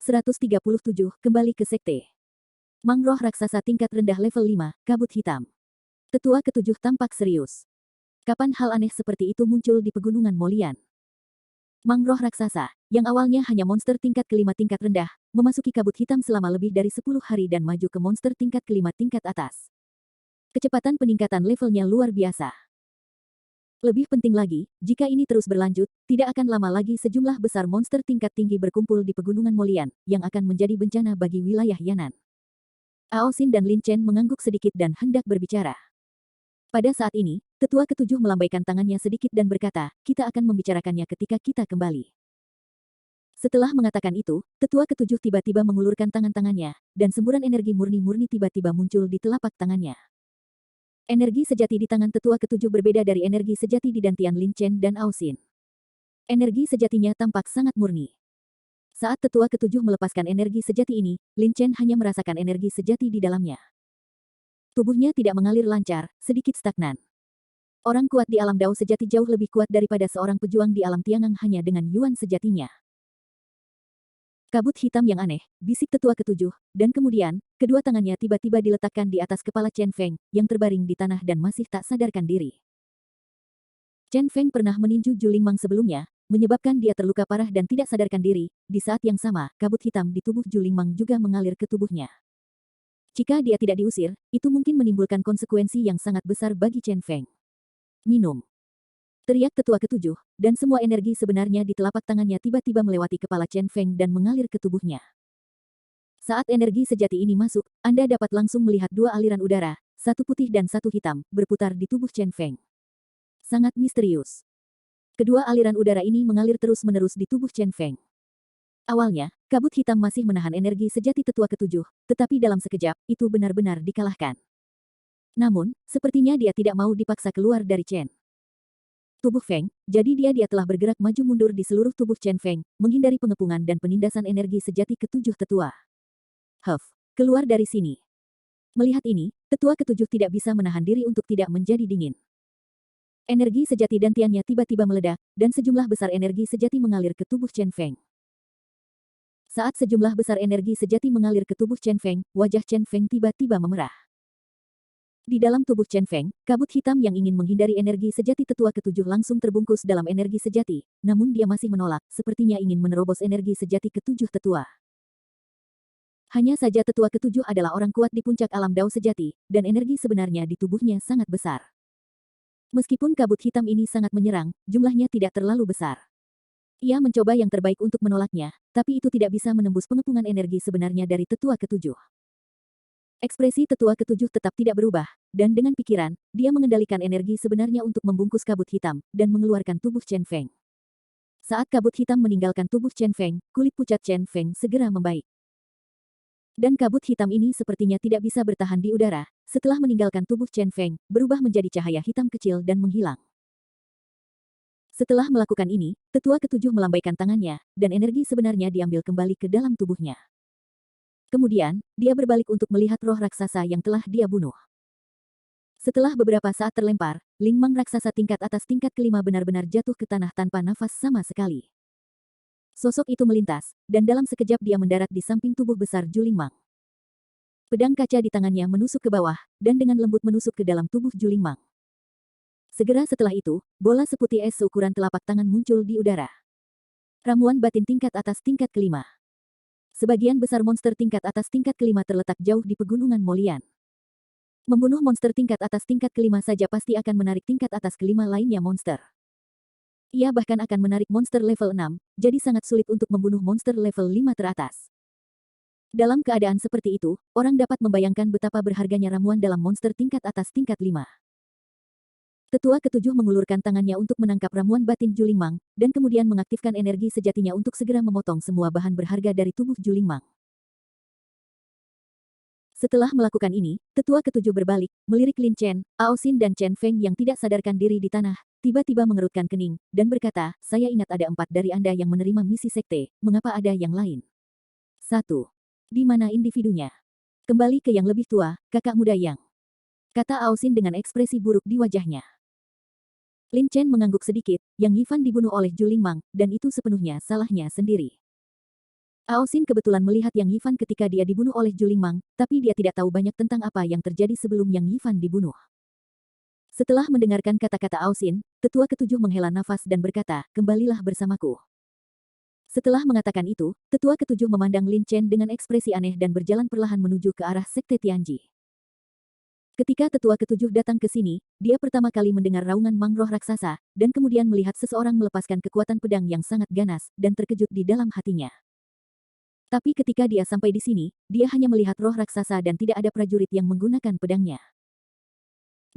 137, kembali ke sekte. Mangroh raksasa tingkat rendah level 5, kabut hitam. Tetua ketujuh tampak serius. Kapan hal aneh seperti itu muncul di pegunungan Molian? Mangroh raksasa, yang awalnya hanya monster tingkat kelima tingkat rendah, memasuki kabut hitam selama lebih dari 10 hari dan maju ke monster tingkat kelima tingkat atas. Kecepatan peningkatan levelnya luar biasa. Lebih penting lagi, jika ini terus berlanjut, tidak akan lama lagi sejumlah besar monster tingkat tinggi berkumpul di pegunungan Molian, yang akan menjadi bencana bagi wilayah Yan'an. Aosin dan Lin Chen mengangguk sedikit dan hendak berbicara. Pada saat ini, tetua ketujuh melambaikan tangannya sedikit dan berkata, kita akan membicarakannya ketika kita kembali. Setelah mengatakan itu, tetua ketujuh tiba-tiba mengulurkan tangan-tangannya, dan semburan energi murni-murni tiba-tiba muncul di telapak tangannya. Energi sejati di tangan tetua ketujuh berbeda dari energi sejati di dantian Lin Chen dan Aosin. Energi sejatinya tampak sangat murni. Saat tetua ketujuh melepaskan energi sejati ini, Lin Chen hanya merasakan energi sejati di dalamnya. Tubuhnya tidak mengalir lancar, sedikit stagnan. Orang kuat di alam Dao sejati jauh lebih kuat daripada seorang pejuang di alam Tiangang hanya dengan yuan sejatinya. Kabut hitam yang aneh, bisik tetua ketujuh, dan kemudian, kedua tangannya tiba-tiba diletakkan di atas kepala Chen Feng, yang terbaring di tanah dan masih tak sadarkan diri. Chen Feng pernah meninju Ju Lingmang sebelumnya, menyebabkan dia terluka parah dan tidak sadarkan diri. Di saat yang sama, kabut hitam di tubuh Ju Lingmang juga mengalir ke tubuhnya. Jika dia tidak diusir, itu mungkin menimbulkan konsekuensi yang sangat besar bagi Chen Feng. Minum. Teriak tetua ketujuh, dan semua energi sebenarnya di telapak tangannya tiba-tiba melewati kepala Chen Feng dan mengalir ke tubuhnya. Saat energi sejati ini masuk, Anda dapat langsung melihat dua aliran udara, satu putih dan satu hitam, berputar di tubuh Chen Feng. Sangat misterius. Kedua aliran udara ini mengalir terus-menerus di tubuh Chen Feng. Awalnya, kabut hitam masih menahan energi sejati tetua ketujuh, tetapi dalam sekejap, itu benar-benar dikalahkan. Namun, sepertinya dia tidak mau dipaksa keluar dari Chen. Tubuh Feng, jadi dia telah bergerak maju mundur di seluruh tubuh Chen Feng, menghindari pengepungan dan penindasan energi sejati ketujuh tetua. Keluar dari sini. Melihat ini, tetua ketujuh tidak bisa menahan diri untuk tidak menjadi dingin. Energi sejati dantiannya tiba-tiba meledak, dan sejumlah besar energi sejati mengalir ke tubuh Chen Feng. Saat sejumlah besar energi sejati mengalir ke tubuh Chen Feng, wajah Chen Feng tiba-tiba memerah. Di dalam tubuh Chen Feng, kabut hitam yang ingin menghindari energi sejati tetua ketujuh langsung terbungkus dalam energi sejati, namun dia masih menolak, sepertinya ingin menerobos energi sejati ketujuh tetua. Hanya saja tetua ketujuh adalah orang kuat di puncak alam Dao sejati, dan energi sebenarnya di tubuhnya sangat besar. Meskipun kabut hitam ini sangat menyerang, jumlahnya tidak terlalu besar. Ia mencoba yang terbaik untuk menolaknya, tapi itu tidak bisa menembus pengepungan energi sebenarnya dari tetua ketujuh. Ekspresi tetua ketujuh tetap tidak berubah, dan dengan pikiran, dia mengendalikan energi sebenarnya untuk membungkus kabut hitam, dan mengeluarkan tubuh Chen Feng. Saat kabut hitam meninggalkan tubuh Chen Feng, kulit pucat Chen Feng segera membaik. Dan kabut hitam ini sepertinya tidak bisa bertahan di udara, setelah meninggalkan tubuh Chen Feng, berubah menjadi cahaya hitam kecil dan menghilang. Setelah melakukan ini, tetua ketujuh melambaikan tangannya, dan energi sebenarnya diambil kembali ke dalam tubuhnya. Kemudian, dia berbalik untuk melihat roh raksasa yang telah dia bunuh. Setelah beberapa saat terlempar, Lingmang raksasa tingkat atas tingkat kelima benar-benar jatuh ke tanah tanpa nafas sama sekali. Sosok itu melintas, dan dalam sekejap dia mendarat di samping tubuh besar Ju Lingmang. Pedang kaca di tangannya menusuk ke bawah, dan dengan lembut menusuk ke dalam tubuh Ju Lingmang. Segera setelah itu, bola seputih es seukuran telapak tangan muncul di udara. Ramuan batin tingkat atas tingkat kelima. Sebagian besar monster tingkat atas tingkat kelima terletak jauh di pegunungan Molian. Membunuh monster tingkat atas tingkat kelima saja pasti akan menarik tingkat atas kelima lainnya monster. Ia bahkan akan menarik monster level 6, jadi sangat sulit untuk membunuh monster level 5 teratas. Dalam keadaan seperti itu, orang dapat membayangkan betapa berharganya ramuan dalam monster tingkat atas tingkat 5. Tetua ketujuh mengulurkan tangannya untuk menangkap ramuan batin Ju Lingmang, dan kemudian mengaktifkan energi sejatinya untuk segera memotong semua bahan berharga dari tubuh Ju Lingmang. Setelah melakukan ini, tetua ketujuh berbalik, melirik Lin Chen, Aosin dan Chen Feng yang tidak sadarkan diri di tanah, tiba-tiba mengerutkan kening, dan berkata, saya ingat ada 4 dari Anda yang menerima misi sekte, mengapa ada yang lain? 1. Di mana individunya? Kembali ke yang lebih tua, kakak muda Yang. Kata Aosin dengan ekspresi buruk di wajahnya. Lin Chen mengangguk sedikit, Yang Yifan dibunuh oleh Ju Lingmang, dan itu sepenuhnya salahnya sendiri. Aosin kebetulan melihat Yang Yifan ketika dia dibunuh oleh Julingmang, tapi dia tidak tahu banyak tentang apa yang terjadi sebelum Yang Yifan dibunuh. Setelah mendengarkan kata-kata Aosin, tetua ketujuh menghela nafas dan berkata, kembalilah bersamaku. Setelah mengatakan itu, tetua ketujuh memandang Lin Chen dengan ekspresi aneh dan berjalan perlahan menuju ke arah Sekte Tianji. Ketika tetua ketujuh datang ke sini, dia pertama kali mendengar raungan mangroh raksasa, dan kemudian melihat seseorang melepaskan kekuatan pedang yang sangat ganas, dan terkejut di dalam hatinya. Tapi ketika dia sampai di sini, dia hanya melihat roh raksasa dan tidak ada prajurit yang menggunakan pedangnya.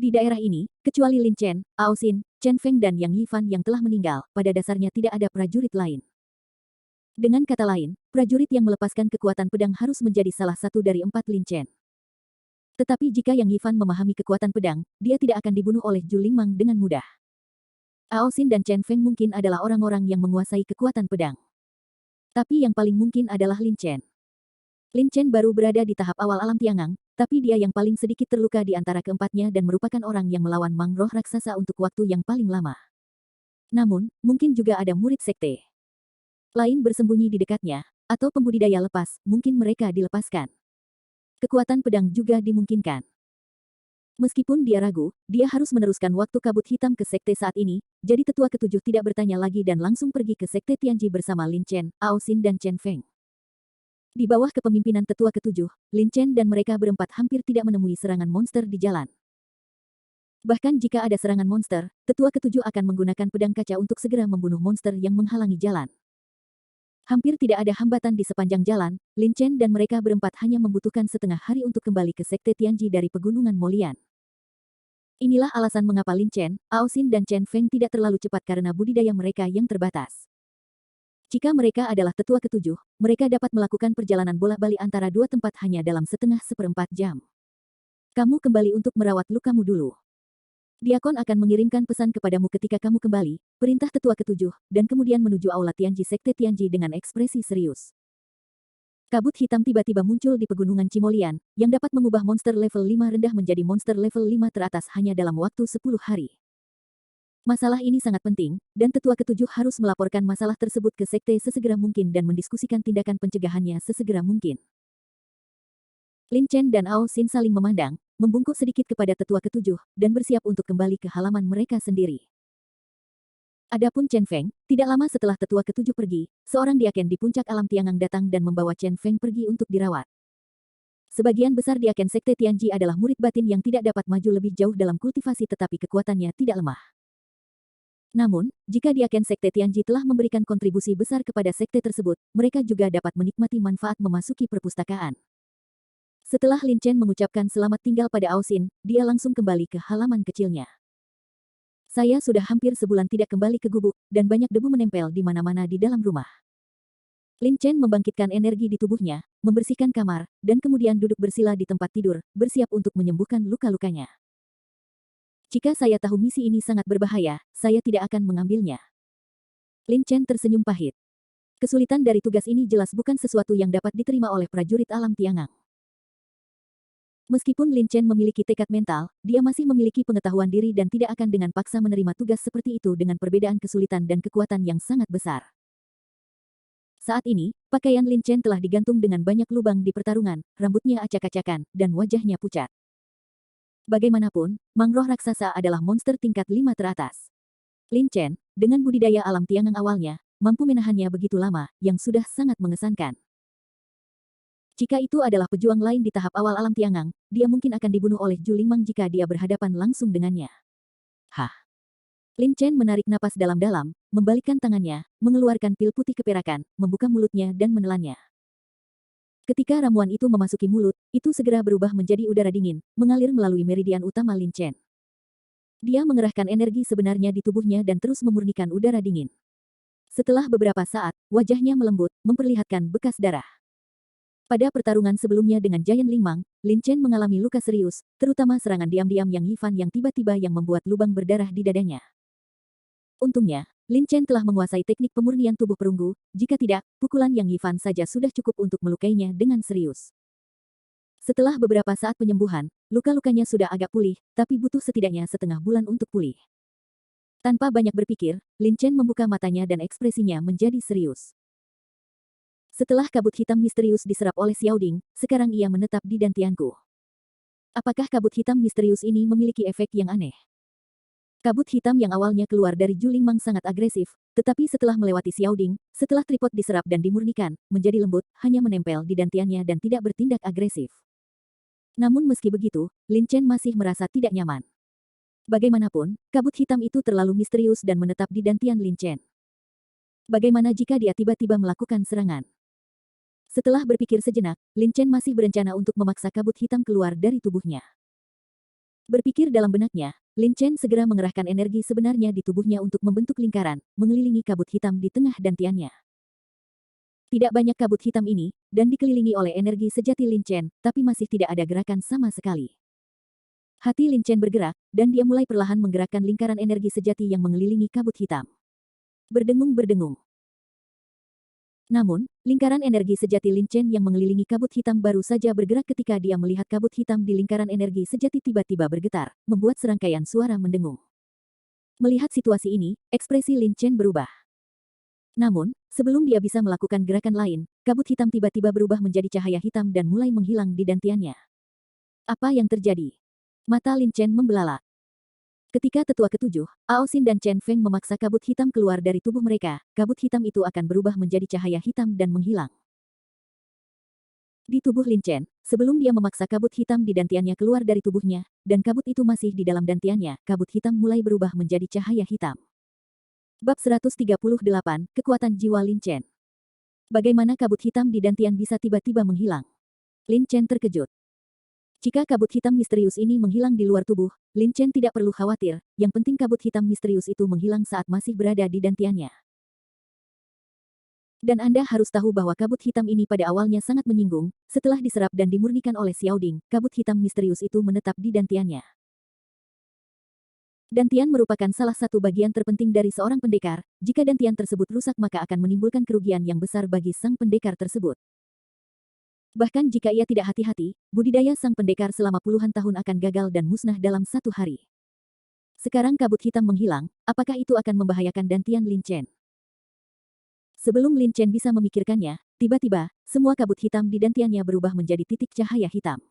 Di daerah ini, kecuali Lin Chen, Aosin, Chen Feng dan Yang Yifan yang telah meninggal, pada dasarnya tidak ada prajurit lain. Dengan kata lain, prajurit yang melepaskan kekuatan pedang harus menjadi salah satu dari 4 Lin Chen. Tetapi jika Yang Yifan memahami kekuatan pedang, dia tidak akan dibunuh oleh Julingmang dengan mudah. Aosin dan Chen Feng mungkin adalah orang-orang yang menguasai kekuatan pedang. Tapi yang paling mungkin adalah Lin Chen. Lin Chen baru berada di tahap awal alam tiangang, tapi dia yang paling sedikit terluka di antara keempatnya dan merupakan orang yang melawan mangroh raksasa untuk waktu yang paling lama. Namun, mungkin juga ada murid sekte lain bersembunyi di dekatnya, atau pembudidaya lepas, mungkin mereka dilepaskan. Kekuatan pedang juga dimungkinkan. Meskipun dia ragu, dia harus meneruskan waktu kabut hitam ke sekte saat ini, jadi tetua ketujuh tidak bertanya lagi dan langsung pergi ke sekte Tianji bersama Lin Chen, Aosin dan Chen Feng. Di bawah kepemimpinan tetua ketujuh, Lin Chen dan mereka berempat hampir tidak menemui serangan monster di jalan. Bahkan jika ada serangan monster, tetua ketujuh akan menggunakan pedang kaca untuk segera membunuh monster yang menghalangi jalan. Hampir tidak ada hambatan di sepanjang jalan, Lin Chen dan mereka berempat hanya membutuhkan setengah hari untuk kembali ke sekte Tianji dari pegunungan Molian. Inilah alasan mengapa Lin Chen, Aosin dan Chen Feng tidak terlalu cepat karena budidaya mereka yang terbatas. Jika mereka adalah tetua ketujuh, mereka dapat melakukan perjalanan bolak-balik antara dua tempat hanya dalam seperempat jam. Kamu kembali untuk merawat lukamu dulu. Diakon akan mengirimkan pesan kepadamu ketika kamu kembali, perintah tetua ketujuh, dan kemudian menuju aula Tianji Sekte Tianji dengan ekspresi serius. Kabut hitam tiba-tiba muncul di pegunungan Cimolian, yang dapat mengubah monster level 5 rendah menjadi monster level 5 teratas hanya dalam waktu 10 hari. Masalah ini sangat penting, dan tetua ketujuh harus melaporkan masalah tersebut ke sekte sesegera mungkin dan mendiskusikan tindakan pencegahannya sesegera mungkin. Lin Chen dan Aosin saling memandang, membungkuk sedikit kepada tetua ketujuh, dan bersiap untuk kembali ke halaman mereka sendiri. Adapun Chen Feng, tidak lama setelah tetua ketujuh pergi, seorang diaken di puncak alam Tiangang datang dan membawa Chen Feng pergi untuk dirawat. Sebagian besar diaken sekte Tianji adalah murid batin yang tidak dapat maju lebih jauh dalam kultivasi tetapi kekuatannya tidak lemah. Namun, jika diaken sekte Tianji telah memberikan kontribusi besar kepada sekte tersebut, mereka juga dapat menikmati manfaat memasuki perpustakaan. Setelah Lin Chen mengucapkan selamat tinggal pada Aosin, dia langsung kembali ke halaman kecilnya. Saya sudah hampir sebulan tidak kembali ke gubuk, dan banyak debu menempel di mana-mana di dalam rumah. Lin Chen membangkitkan energi di tubuhnya, membersihkan kamar, dan kemudian duduk bersila di tempat tidur, bersiap untuk menyembuhkan luka-lukanya. Jika saya tahu misi ini sangat berbahaya, saya tidak akan mengambilnya. Lin Chen tersenyum pahit. Kesulitan dari tugas ini jelas bukan sesuatu yang dapat diterima oleh prajurit alam Tiangang. Meskipun Lin Chen memiliki tekad mental, dia masih memiliki pengetahuan diri dan tidak akan dengan paksa menerima tugas seperti itu dengan perbedaan kesulitan dan kekuatan yang sangat besar. Saat ini, pakaian Lin Chen telah digantung dengan banyak lubang di pertarungan, rambutnya acak-acakan, dan wajahnya pucat. Bagaimanapun, mangroh raksasa adalah monster tingkat 5 teratas. Lin Chen, dengan budidaya alam Tiangang awalnya, mampu menahannya begitu lama, yang sudah sangat mengesankan. Jika itu adalah pejuang lain di tahap awal alam Tiangang, dia mungkin akan dibunuh oleh Julingmang jika dia berhadapan langsung dengannya. Hah? Lin Chen menarik napas dalam-dalam, membalikkan tangannya, mengeluarkan pil putih keperakan, membuka mulutnya dan menelannya. Ketika ramuan itu memasuki mulut, itu segera berubah menjadi udara dingin, mengalir melalui meridian utama Lin Chen. Dia mengerahkan energi sebenarnya di tubuhnya dan terus memurnikan udara dingin. Setelah beberapa saat, wajahnya melembut, memperlihatkan bekas darah. Pada pertarungan sebelumnya dengan Giant Lingmang, Lin Chen mengalami luka serius, terutama serangan diam-diam Yang Yifan yang tiba-tiba yang membuat lubang berdarah di dadanya. Untungnya, Lin Chen telah menguasai teknik pemurnian tubuh perunggu, jika tidak, pukulan Yang Yifan saja sudah cukup untuk melukainya dengan serius. Setelah beberapa saat penyembuhan, luka-lukanya sudah agak pulih, tapi butuh setidaknya setengah bulan untuk pulih. Tanpa banyak berpikir, Lin Chen membuka matanya dan ekspresinya menjadi serius. Setelah kabut hitam misterius diserap oleh Xiaoding, sekarang ia menetap di dantianku. Apakah kabut hitam misterius ini memiliki efek yang aneh? Kabut hitam yang awalnya keluar dari Julingmang sangat agresif, tetapi setelah melewati Xiaoding, setelah tripod diserap dan dimurnikan, menjadi lembut, hanya menempel di dantiannya dan tidak bertindak agresif. Namun meski begitu, Lin Chen masih merasa tidak nyaman. Bagaimanapun, kabut hitam itu terlalu misterius dan menetap di dantian Lin Chen. Bagaimana jika dia tiba-tiba melakukan serangan? Setelah berpikir sejenak, Lin Chen masih berencana untuk memaksa kabut hitam keluar dari tubuhnya. Berpikir dalam benaknya, Lin Chen segera mengerahkan energi sebenarnya di tubuhnya untuk membentuk lingkaran, mengelilingi kabut hitam di tengah dantiannya. Tidak banyak kabut hitam ini, dan dikelilingi oleh energi sejati Lin Chen, tapi masih tidak ada gerakan sama sekali. Hati Lin Chen bergerak, dan dia mulai perlahan menggerakkan lingkaran energi sejati yang mengelilingi kabut hitam. Berdengung-berdengung. Namun, lingkaran energi sejati Lin Chen yang mengelilingi kabut hitam baru saja bergerak ketika dia melihat kabut hitam di lingkaran energi sejati tiba-tiba bergetar, membuat serangkaian suara mendengung. Melihat situasi ini, ekspresi Lin Chen berubah. Namun, sebelum dia bisa melakukan gerakan lain, kabut hitam tiba-tiba berubah menjadi cahaya hitam dan mulai menghilang di dantiannya. Apa yang terjadi? Mata Lin Chen membelalak. Ketika tetua ketujuh, Ao Xin dan Chen Feng memaksa kabut hitam keluar dari tubuh mereka, kabut hitam itu akan berubah menjadi cahaya hitam dan menghilang. Di tubuh Lin Chen, sebelum dia memaksa kabut hitam di dantiannya keluar dari tubuhnya, dan kabut itu masih di dalam dantiannya, kabut hitam mulai berubah menjadi cahaya hitam. Bab 138, Kekuatan Jiwa Lin Chen. Bagaimana kabut hitam di dantian bisa tiba-tiba menghilang? Lin Chen terkejut. Jika kabut hitam misterius ini menghilang di luar tubuh, Lin Chen tidak perlu khawatir, yang penting kabut hitam misterius itu menghilang saat masih berada di dantiannya. Dan Anda harus tahu bahwa kabut hitam ini pada awalnya sangat menyinggung, setelah diserap dan dimurnikan oleh Xiaoding, kabut hitam misterius itu menetap di dantiannya. Dantian merupakan salah satu bagian terpenting dari seorang pendekar, jika dantian tersebut rusak maka akan menimbulkan kerugian yang besar bagi sang pendekar tersebut. Bahkan jika ia tidak hati-hati, budidaya sang pendekar selama puluhan tahun akan gagal dan musnah dalam satu hari. Sekarang kabut hitam menghilang, apakah itu akan membahayakan dantian Lin Chen? Sebelum Lin Chen bisa memikirkannya, tiba-tiba, semua kabut hitam di dantiannya berubah menjadi titik cahaya hitam.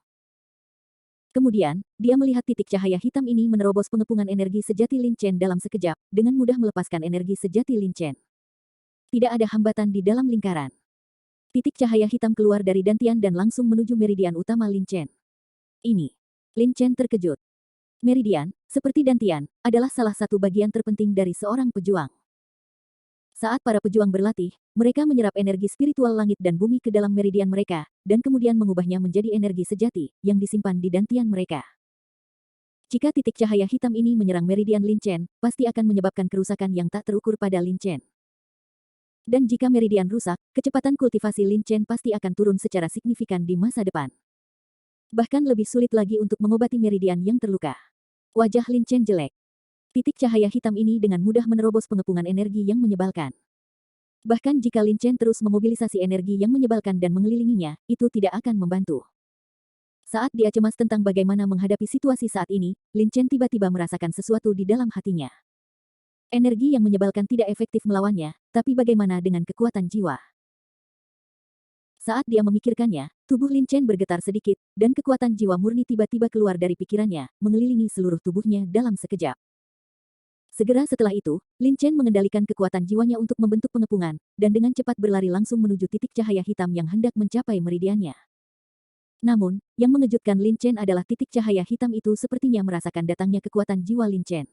Kemudian, dia melihat titik cahaya hitam ini menerobos pengepungan energi sejati Lin Chen dalam sekejap, dengan mudah melepaskan energi sejati Lin Chen. Tidak ada hambatan di dalam lingkaran. Titik cahaya hitam keluar dari dantian dan langsung menuju meridian utama Lin Chen. Ini. Lin Chen terkejut. Meridian, seperti dantian, adalah salah satu bagian terpenting dari seorang pejuang. Saat para pejuang berlatih, mereka menyerap energi spiritual langit dan bumi ke dalam meridian mereka, dan kemudian mengubahnya menjadi energi sejati, yang disimpan di dantian mereka. Jika titik cahaya hitam ini menyerang meridian Lin Chen, pasti akan menyebabkan kerusakan yang tak terukur pada Lin Chen. Dan jika meridian rusak, kecepatan kultivasi Lin Chen pasti akan turun secara signifikan di masa depan. Bahkan lebih sulit lagi untuk mengobati meridian yang terluka. Wajah Lin Chen jelek. Titik cahaya hitam ini dengan mudah menerobos pengepungan energi yang menyebalkan. Bahkan jika Lin Chen terus memobilisasi energi yang menyebalkan dan mengelilinginya, itu tidak akan membantu. Saat dia cemas tentang bagaimana menghadapi situasi saat ini, Lin Chen tiba-tiba merasakan sesuatu di dalam hatinya. Energi yang menyebalkan tidak efektif melawannya, tapi bagaimana dengan kekuatan jiwa? Saat dia memikirkannya, tubuh Lin Chen bergetar sedikit, dan kekuatan jiwa murni tiba-tiba keluar dari pikirannya, mengelilingi seluruh tubuhnya dalam sekejap. Segera setelah itu, Lin Chen mengendalikan kekuatan jiwanya untuk membentuk pengepungan, dan dengan cepat berlari langsung menuju titik cahaya hitam yang hendak mencapai meridiannya. Namun, yang mengejutkan Lin Chen adalah titik cahaya hitam itu sepertinya merasakan datangnya kekuatan jiwa Lin Chen.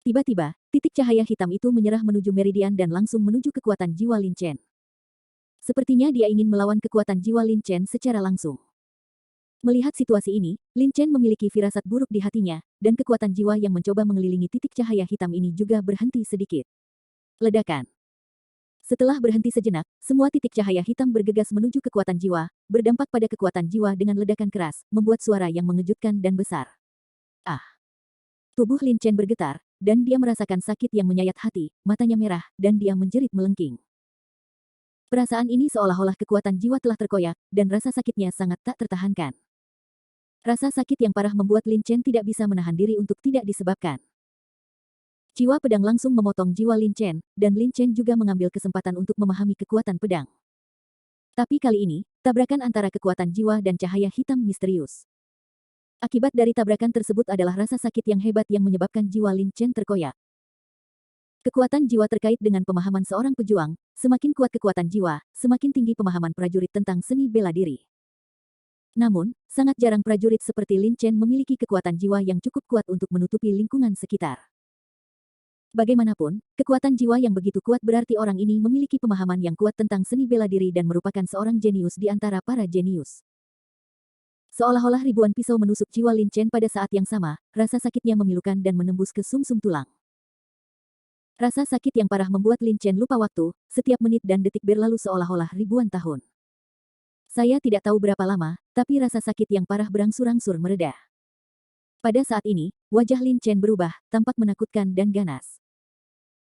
Tiba-tiba, titik cahaya hitam itu menyerah menuju meridian dan langsung menuju kekuatan jiwa Lin Chen. Sepertinya dia ingin melawan kekuatan jiwa Lin Chen secara langsung. Melihat situasi ini, Lin Chen memiliki firasat buruk di hatinya, dan kekuatan jiwa yang mencoba mengelilingi titik cahaya hitam ini juga berhenti sedikit. Ledakan. Setelah berhenti sejenak, semua titik cahaya hitam bergegas menuju kekuatan jiwa, berdampak pada kekuatan jiwa dengan ledakan keras, membuat suara yang mengejutkan dan besar. Ah! Tubuh Lin Chen bergetar, dan dia merasakan sakit yang menyayat hati, matanya merah, dan dia menjerit melengking. Perasaan ini seolah-olah kekuatan jiwa telah terkoyak, dan rasa sakitnya sangat tak tertahankan. Rasa sakit yang parah membuat Lin Chen tidak bisa menahan diri untuk tidak disebabkan. Jiwa pedang langsung memotong jiwa Lin Chen, dan Lin Chen juga mengambil kesempatan untuk memahami kekuatan pedang. Tapi kali ini, tabrakan antara kekuatan jiwa dan cahaya hitam misterius. Akibat dari tabrakan tersebut adalah rasa sakit yang hebat yang menyebabkan jiwa Lin Chen terkoyak. Kekuatan jiwa terkait dengan pemahaman seorang pejuang, semakin kuat kekuatan jiwa, semakin tinggi pemahaman prajurit tentang seni bela diri. Namun, sangat jarang prajurit seperti Lin Chen memiliki kekuatan jiwa yang cukup kuat untuk menutupi lingkungan sekitar. Bagaimanapun, kekuatan jiwa yang begitu kuat berarti orang ini memiliki pemahaman yang kuat tentang seni bela diri dan merupakan seorang jenius di antara para jenius. Seolah-olah ribuan pisau menusuk jiwa Lin Chen pada saat yang sama, rasa sakitnya memilukan dan menembus ke sumsum tulang. Rasa sakit yang parah membuat Lin Chen lupa waktu, setiap menit dan detik berlalu seolah-olah ribuan tahun. Saya tidak tahu berapa lama, tapi rasa sakit yang parah berangsur-angsur mereda. Pada saat ini, wajah Lin Chen berubah, tampak menakutkan dan ganas.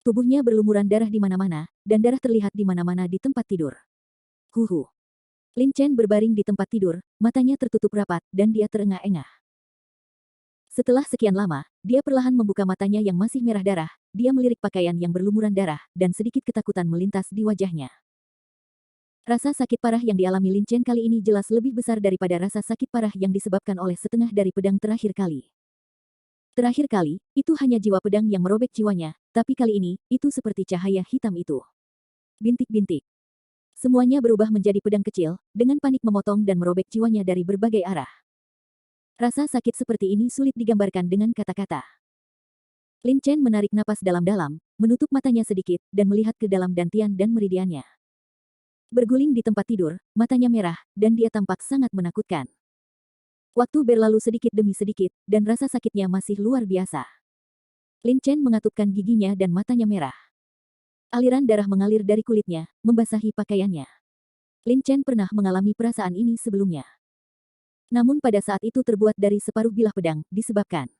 Tubuhnya berlumuran darah di mana-mana, dan darah terlihat di mana-mana di tempat tidur. Huhu. Lin Chen berbaring di tempat tidur, matanya tertutup rapat, dan dia terengah-engah. Setelah sekian lama, dia perlahan membuka matanya yang masih merah darah, dia melirik pakaian yang berlumuran darah, dan sedikit ketakutan melintas di wajahnya. Rasa sakit parah yang dialami Lin Chen kali ini jelas lebih besar daripada rasa sakit parah yang disebabkan oleh setengah dari pedang terakhir kali. Terakhir kali, itu hanya jiwa pedang yang merobek jiwanya, tapi kali ini, itu seperti cahaya hitam itu. Bintik-bintik. Semuanya berubah menjadi pedang kecil, dengan panik memotong dan merobek jiwanya dari berbagai arah. Rasa sakit seperti ini sulit digambarkan dengan kata-kata. Lin Chen menarik napas dalam-dalam, menutup matanya sedikit, dan melihat ke dalam dantian dan meridiannya. Berguling di tempat tidur, matanya merah, dan dia tampak sangat menakutkan. Waktu berlalu sedikit demi sedikit, dan rasa sakitnya masih luar biasa. Lin Chen mengatupkan giginya dan matanya merah. Aliran darah mengalir dari kulitnya, membasahi pakaiannya. Lin Chen pernah mengalami perasaan ini sebelumnya. Namun pada saat itu terbuat dari separuh bilah pedang, disebabkan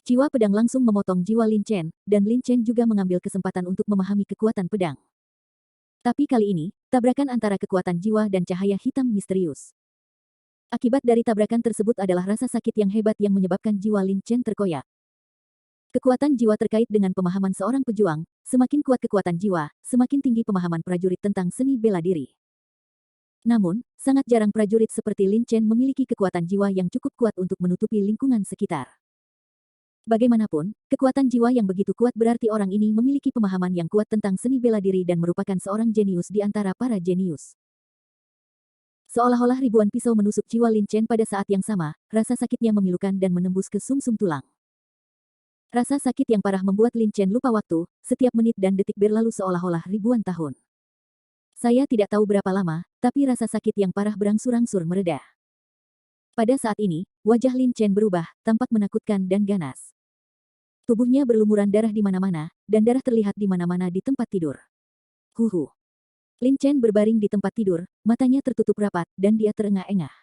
jiwa pedang langsung memotong jiwa Lin Chen, dan Lin Chen juga mengambil kesempatan untuk memahami kekuatan pedang. Tapi kali ini, tabrakan antara kekuatan jiwa dan cahaya hitam misterius. Akibat dari tabrakan tersebut adalah rasa sakit yang hebat yang menyebabkan jiwa Lin Chen terkoyak. Kekuatan jiwa terkait dengan pemahaman seorang pejuang, semakin kuat kekuatan jiwa, semakin tinggi pemahaman prajurit tentang seni bela diri. Namun, sangat jarang prajurit seperti Lin Chen memiliki kekuatan jiwa yang cukup kuat untuk menutupi lingkungan sekitar. Bagaimanapun, kekuatan jiwa yang begitu kuat berarti orang ini memiliki pemahaman yang kuat tentang seni bela diri dan merupakan seorang jenius di antara para jenius. Seolah-olah ribuan pisau menusuk jiwa Lin Chen pada saat yang sama, rasa sakitnya memilukan dan menembus ke sumsum tulang. Rasa sakit yang parah membuat Lin Chen lupa waktu, setiap menit dan detik berlalu seolah-olah ribuan tahun. Saya tidak tahu berapa lama, tapi rasa sakit yang parah berangsur-angsur mereda. Pada saat ini, wajah Lin Chen berubah, tampak menakutkan dan ganas. Tubuhnya berlumuran darah di mana-mana, dan darah terlihat di mana-mana di tempat tidur. Huhu. Lin Chen berbaring di tempat tidur, matanya tertutup rapat, dan dia terengah-engah.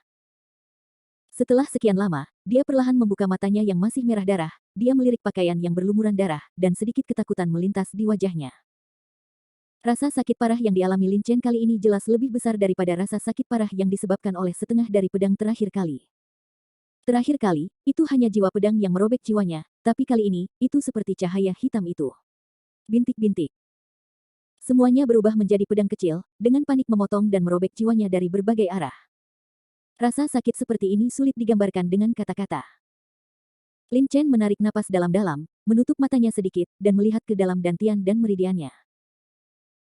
Setelah sekian lama, dia perlahan membuka matanya yang masih merah darah, dia melirik pakaian yang berlumuran darah, dan sedikit ketakutan melintas di wajahnya. Rasa sakit parah yang dialami Lin Chen kali ini jelas lebih besar daripada rasa sakit parah yang disebabkan oleh setengah dari pedang terakhir kali. Terakhir kali, itu hanya jiwa pedang yang merobek jiwanya, tapi kali ini, itu seperti cahaya hitam itu. Bintik-bintik. Semuanya berubah menjadi pedang kecil, dengan panik memotong dan merobek jiwanya dari berbagai arah. Rasa sakit seperti ini sulit digambarkan dengan kata-kata. Lin Chen menarik napas dalam-dalam, menutup matanya sedikit, dan melihat ke dalam dantian dan meridiannya.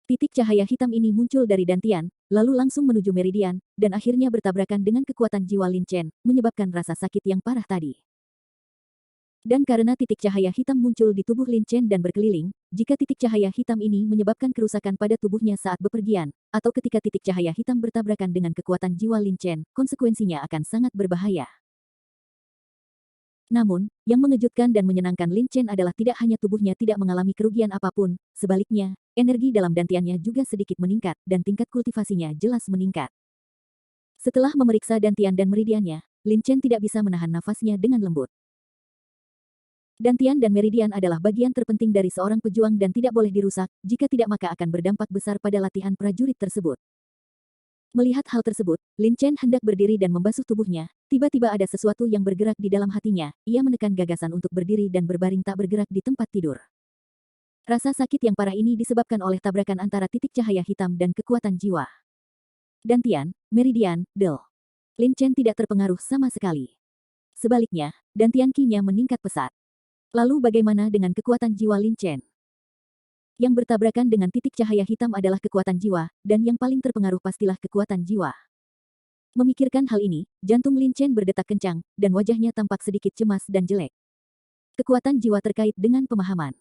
Titik cahaya hitam ini muncul dari dantian, lalu langsung menuju meridian, dan akhirnya bertabrakan dengan kekuatan jiwa Lin Chen, menyebabkan rasa sakit yang parah tadi. Dan karena titik cahaya hitam muncul di tubuh Lin Chen dan berkeliling, jika titik cahaya hitam ini menyebabkan kerusakan pada tubuhnya saat bepergian, atau ketika titik cahaya hitam bertabrakan dengan kekuatan jiwa Lin Chen, konsekuensinya akan sangat berbahaya. Namun, yang mengejutkan dan menyenangkan Lin Chen adalah tidak hanya tubuhnya tidak mengalami kerugian apapun, sebaliknya, energi dalam dantiannya juga sedikit meningkat, dan tingkat kultivasinya jelas meningkat. Setelah memeriksa dantian dan meridiannya, Lin Chen tidak bisa menahan nafasnya dengan lembut. Dantian dan meridian adalah bagian terpenting dari seorang pejuang dan tidak boleh dirusak, jika tidak maka akan berdampak besar pada latihan prajurit tersebut. Melihat hal tersebut, Lin Chen hendak berdiri dan membasuh tubuhnya, tiba-tiba ada sesuatu yang bergerak di dalam hatinya, ia menekan gagasan untuk berdiri dan berbaring tak bergerak di tempat tidur. Rasa sakit yang parah ini disebabkan oleh tabrakan antara titik cahaya hitam dan kekuatan jiwa. Dantian, Meridian, Del. Lin Chen tidak terpengaruh sama sekali. Sebaliknya, dantian Qi-nya meningkat pesat. Lalu bagaimana dengan kekuatan jiwa Lin Chen? Yang bertabrakan dengan titik cahaya hitam adalah kekuatan jiwa, dan yang paling terpengaruh pastilah kekuatan jiwa. Memikirkan hal ini, jantung Lin Chen berdetak kencang, dan wajahnya tampak sedikit cemas dan jelek. Kekuatan jiwa terkait dengan pemahaman.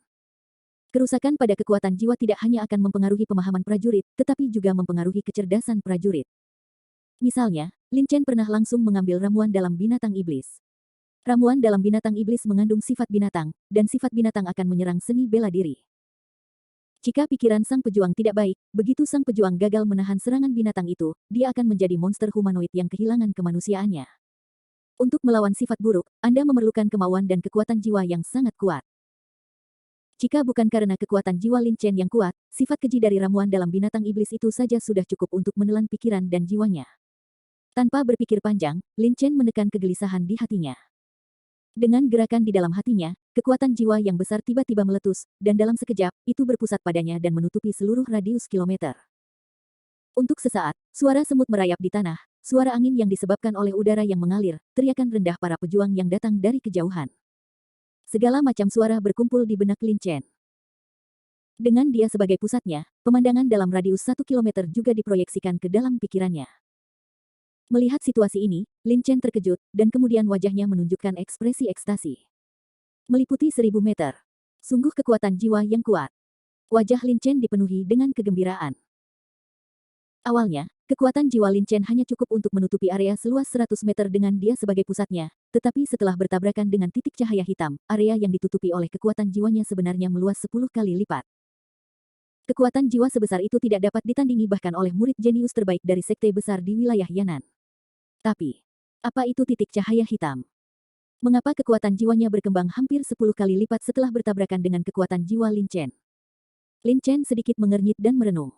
Kerusakan pada kekuatan jiwa tidak hanya akan mempengaruhi pemahaman prajurit, tetapi juga mempengaruhi kecerdasan prajurit. Misalnya, Lin Chen pernah langsung mengambil ramuan dalam binatang iblis. Ramuan dalam binatang iblis mengandung sifat binatang, dan sifat binatang akan menyerang seni bela diri. Jika pikiran sang pejuang tidak baik, begitu sang pejuang gagal menahan serangan binatang itu, dia akan menjadi monster humanoid yang kehilangan kemanusiaannya. Untuk melawan sifat buruk, Anda memerlukan kemauan dan kekuatan jiwa yang sangat kuat. Jika bukan karena kekuatan jiwa Lin Chen yang kuat, sifat keji dari ramuan dalam binatang iblis itu saja sudah cukup untuk menelan pikiran dan jiwanya. Tanpa berpikir panjang, Lin Chen menekan kegelisahan di hatinya. Dengan gerakan di dalam hatinya, kekuatan jiwa yang besar tiba-tiba meletus, dan dalam sekejap, itu berpusat padanya dan menutupi seluruh radius kilometer. Untuk sesaat, suara semut merayap di tanah, suara angin yang disebabkan oleh udara yang mengalir, teriakan rendah para pejuang yang datang dari kejauhan. Segala macam suara berkumpul di benak Lin Chen. Dengan dia sebagai pusatnya, pemandangan dalam radius 1 kilometer juga diproyeksikan ke dalam pikirannya. Melihat situasi ini, Lin Chen terkejut, dan kemudian wajahnya menunjukkan ekspresi ekstasi. Meliputi 1000 meter. Sungguh kekuatan jiwa yang kuat. Wajah Lin Chen dipenuhi dengan kegembiraan. Awalnya, kekuatan jiwa Lin Chen hanya cukup untuk menutupi area seluas 100 meter dengan dia sebagai pusatnya, tetapi setelah bertabrakan dengan titik cahaya hitam, area yang ditutupi oleh kekuatan jiwanya sebenarnya meluas 10 kali lipat. Kekuatan jiwa sebesar itu tidak dapat ditandingi bahkan oleh murid jenius terbaik dari sekte besar di wilayah Yan'an. Tapi, apa itu titik cahaya hitam? Mengapa kekuatan jiwanya berkembang hampir 10 kali lipat setelah bertabrakan dengan kekuatan jiwa Lin Chen? Lin Chen sedikit mengernyit dan merenung.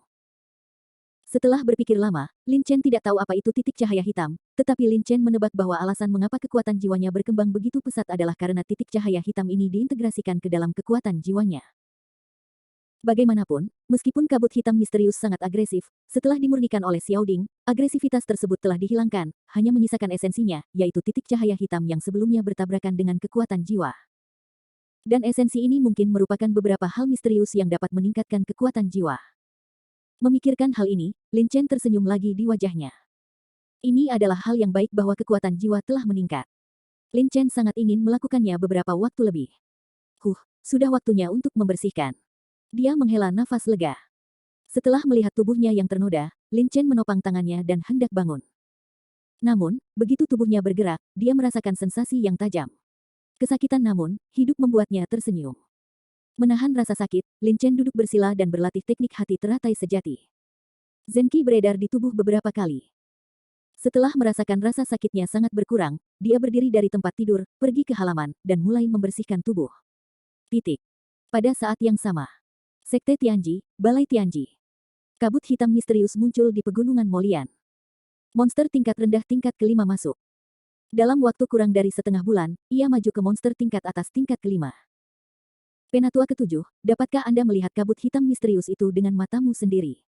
Setelah berpikir lama, Lin Chen tidak tahu apa itu titik cahaya hitam, tetapi Lin Chen menebak bahwa alasan mengapa kekuatan jiwanya berkembang begitu pesat adalah karena titik cahaya hitam ini diintegrasikan ke dalam kekuatan jiwanya. Bagaimanapun, meskipun kabut hitam misterius sangat agresif, setelah dimurnikan oleh Xiao Ding, agresivitas tersebut telah dihilangkan, hanya menyisakan esensinya, yaitu titik cahaya hitam yang sebelumnya bertabrakan dengan kekuatan jiwa. Dan esensi ini mungkin merupakan beberapa hal misterius yang dapat meningkatkan kekuatan jiwa. Memikirkan hal ini, Lin Chen tersenyum lagi di wajahnya. Ini adalah hal yang baik bahwa kekuatan jiwa telah meningkat. Lin Chen sangat ingin melakukannya beberapa waktu lebih. Sudah waktunya untuk membersihkan. Dia menghela nafas lega. Setelah melihat tubuhnya yang ternoda, Lin Chen menopang tangannya dan hendak bangun. Namun, begitu tubuhnya bergerak, dia merasakan sensasi yang tajam. Kesakitan namun, hidup membuatnya tersenyum. Menahan rasa sakit, Lin Chen duduk bersila dan berlatih teknik hati teratai sejati. Zenki beredar di tubuh beberapa kali. Setelah merasakan rasa sakitnya sangat berkurang, dia berdiri dari tempat tidur, pergi ke halaman, dan mulai membersihkan tubuh. Pada saat yang sama, Sekte Tianji, Balai Tianji. Kabut hitam misterius muncul di pegunungan Molian. Monster tingkat rendah tingkat kelima masuk. Dalam waktu kurang dari setengah bulan, ia maju ke monster tingkat atas tingkat kelima. Penatua ketujuh, dapatkah Anda melihat kabut hitam misterius itu dengan matamu sendiri?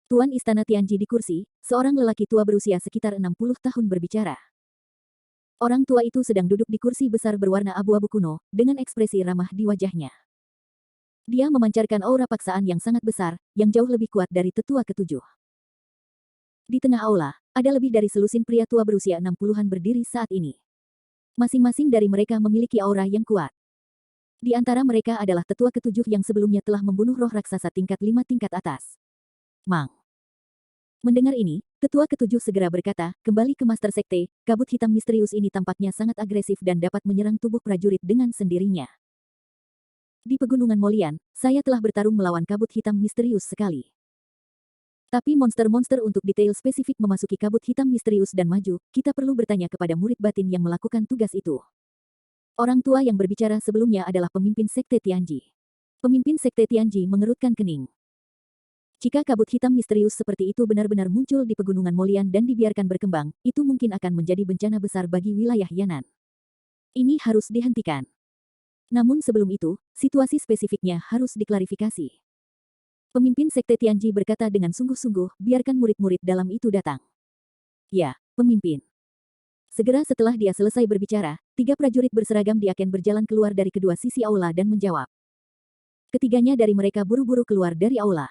Tuan Istana Tianji di kursi, seorang lelaki tua berusia sekitar 60 tahun berbicara. Orang tua itu sedang duduk di kursi besar berwarna abu-abu kuno, dengan ekspresi ramah di wajahnya. Dia memancarkan aura paksaan yang sangat besar, yang jauh lebih kuat dari tetua ketujuh. Di tengah aula, ada lebih dari selusin pria tua berusia 60-an berdiri saat ini. Masing-masing dari mereka memiliki aura yang kuat. Di antara mereka adalah tetua ketujuh yang sebelumnya telah membunuh roh raksasa tingkat 5 tingkat atas. Mang. Mendengar ini, tetua ketujuh segera berkata, kembali ke Master Sekte, kabut hitam misterius ini tampaknya sangat agresif dan dapat menyerang tubuh prajurit dengan sendirinya. Di pegunungan Molian, saya telah bertarung melawan kabut hitam misterius sekali. Tapi monster-monster untuk detail spesifik memasuki kabut hitam misterius dan maju, kita perlu bertanya kepada murid batin yang melakukan tugas itu. Orang tua yang berbicara sebelumnya adalah pemimpin Sekte Tianji. Pemimpin Sekte Tianji mengerutkan kening. Jika kabut hitam misterius seperti itu benar-benar muncul di pegunungan Molian dan dibiarkan berkembang, itu mungkin akan menjadi bencana besar bagi wilayah Yan'an. Ini harus dihentikan. Namun sebelum itu, situasi spesifiknya harus diklarifikasi. Pemimpin Sekte Tianji berkata dengan sungguh-sungguh, biarkan murid-murid dalam itu datang. Ya, pemimpin. Segera setelah dia selesai berbicara, 3 prajurit berseragam diaken berjalan keluar dari kedua sisi aula dan menjawab. Ketiganya dari mereka buru-buru keluar dari aula.